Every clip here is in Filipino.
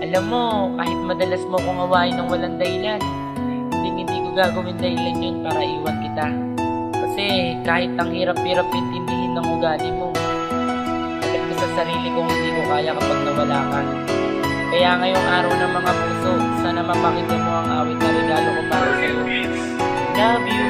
Alam mo, kahit madalas mo kong awayin ng walang dahilan, hindi ko gagawin dahilan yun para iwan kita. Kasi kahit ang hirap-hirap intindihin ng ugali mo, alam ko sa sarili kong hindi ko kaya kapag nawala ka. Kaya ngayong araw ng mga puso, sana mapakita mo ang awit na regalo ko para sa'yo. Love you.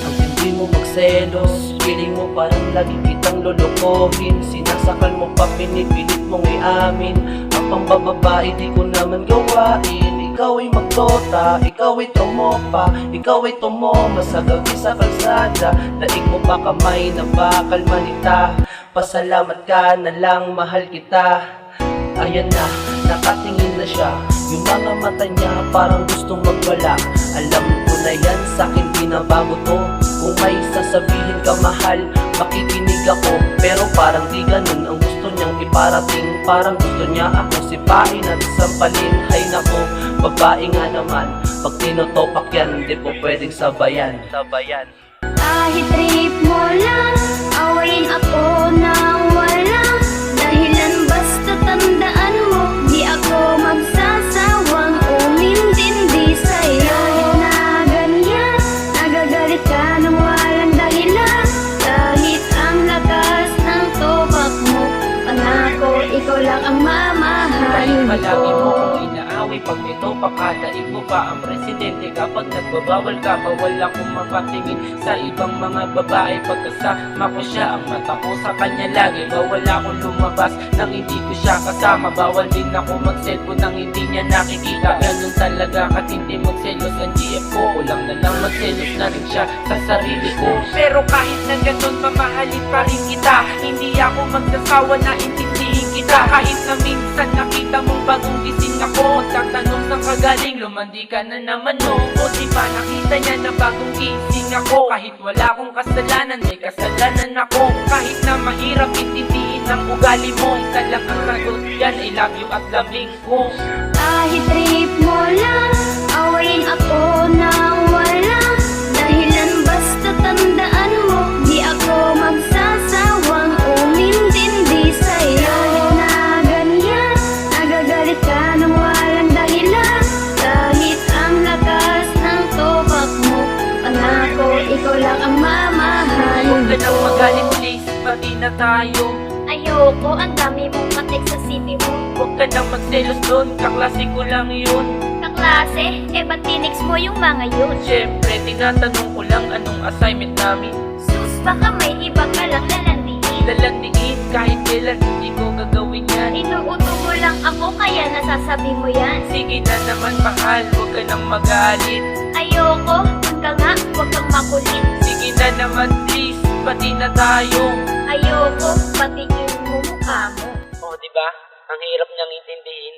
Ang hindi mo magselos, feeling mo parang lagi kitang lolokohin. Sinasakal mo pa, pinipilit mong iamin. Ang pambababae di ko naman gawain. Ikaw ay magtota, ikaw ay tumopa, ikaw ay tumoma sa gabi sa kalsada. Daig mo pa kamay na bakal manita. Pasalamat ka na lang, mahal kita. Ayan na, nakatingin na siya. Yung mga mata niya parang gustong magwala. Alam ko na yan, sa'kin di na bago to. Kung may sasabihin ka mahal, makikinig ako. Pero parang di ganun ang gusto niyang iparating. Parang gusto niya ako sipain at sampalin. Hay nako, babae nga naman. Pag tinotopak yan, di po pwedeng sabayan. Kahit trip mo lang, awayin ako nang walang dahilan. Basta tandaan mo, di ako magsasawang umintindi sa'yo. Kahit na ganyan, nagagalit ka nang walang dahilan. Kahit ang lakas ng topak mo, pangako ikaw lang ang mamahalin Kahit palagi mo ko. kong inaaway, pag ito pakadaig mo pa ang presidente. Kapag nagbabawal ka, bawal akong mapatingin sa ibang mga babae. Pagkasama ko siya, ang mata ko sa kanya lagi. Bawal akong lumabas nang hindi ko siya kasama. Bawal din ako mag-cellphone nang hindi niya nakikita. Ganun talaga katindi magselos ang GF ko. Kulang na lang magselos na rin siya sa sarili ko. Pero kahit na ganun, mamahalin pa rin kita. Hindi ako magsasawa na intindihin kita. Kahit na minsan nakita mong bagong gising ako, magtatanong sa kagaling, lumandi ka na naman no. O diba nakita niya na bagong gising ako. Kahit wala akong kasalanan, may kasalanan ako. Kahit na mahirap intindihin ang ugali mo, isa lang ang sagot yan, I love you at labing ko. Kahit trip mo lang, awayin ako nang walang dahilan. Basta tandaan mo, di ako magsasawang umintindi sa'yo. Kahit na ganyan, nagagalit ka nang walang dahilan. Kahit ang lakas ng topak mo, pangako ikaw lang ang mamahalin Huwag ka nang ko. magalit please, pati na tayo. Ayoko, ang dami mong matik sa city mo. Huwag ka nang magselos doon, kaklase ko lang yun. Kaklase, ba't tinix mo yung mga yun? Siyempre, tinatanong ko lang anong assignment namin. Sus, baka may iba ka lang lalandiin. Lalandiin, kahit kailan hindi ko gagawin yan. Inuuto mo lang ako, kaya nasasabi mo yan. Sige na naman mahal, huwag ka nang magalit. Ayoko, dun ka nga, huwag kang makulit. Sige na naman please, pati na tayo. Ayoko, patingin mo mukha mo. O diba, ang hirap niyang intindihin.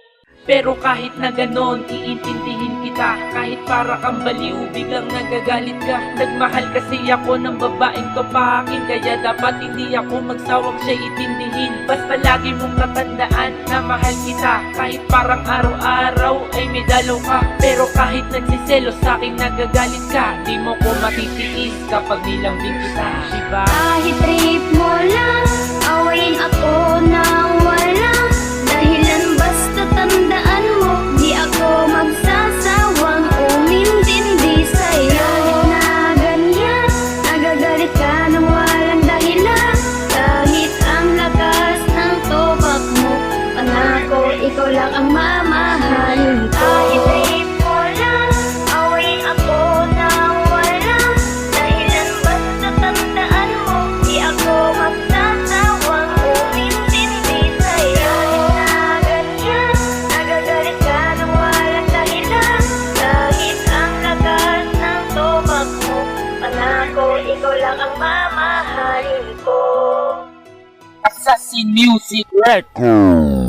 Pero kahit na ganon, iintindihin kita. Kahit para kang baliw, biglang nagagalit ka. Nagmahal kasi ako ng babaeng topakin, kaya dapat hindi ako magsawang siya itindihin. Basta lagi mong tatandaan na mahal kita. Kahit parang araw-araw ay may dalaw ka. Pero kahit nagsiselos sa'kin nagagalit ka, di mo ko matitiis kapag nilambing kita, diba? Kahit trip mo lang, awayin ako nang walang dahilan. Basta tandaan mo, di ako magsasawang umintindi sa'yo. Kahit na ganyan, nagagalit ka nang walang dahilan. Kahit ang lakas ng topak mo, pangako ikaw lang ang mamahalin ko. Kahit trip mo lang, awayin ako nang walang dahilan. Basta tandaan mo, di ako magsasawang umintindi sa'yo. Kahit na ganyan, nagagalit ka nang walang dahilan. Kahit ang lakas ng topak mo, pangako ikaw lang ang mamahalin ko. Assassin Music Record.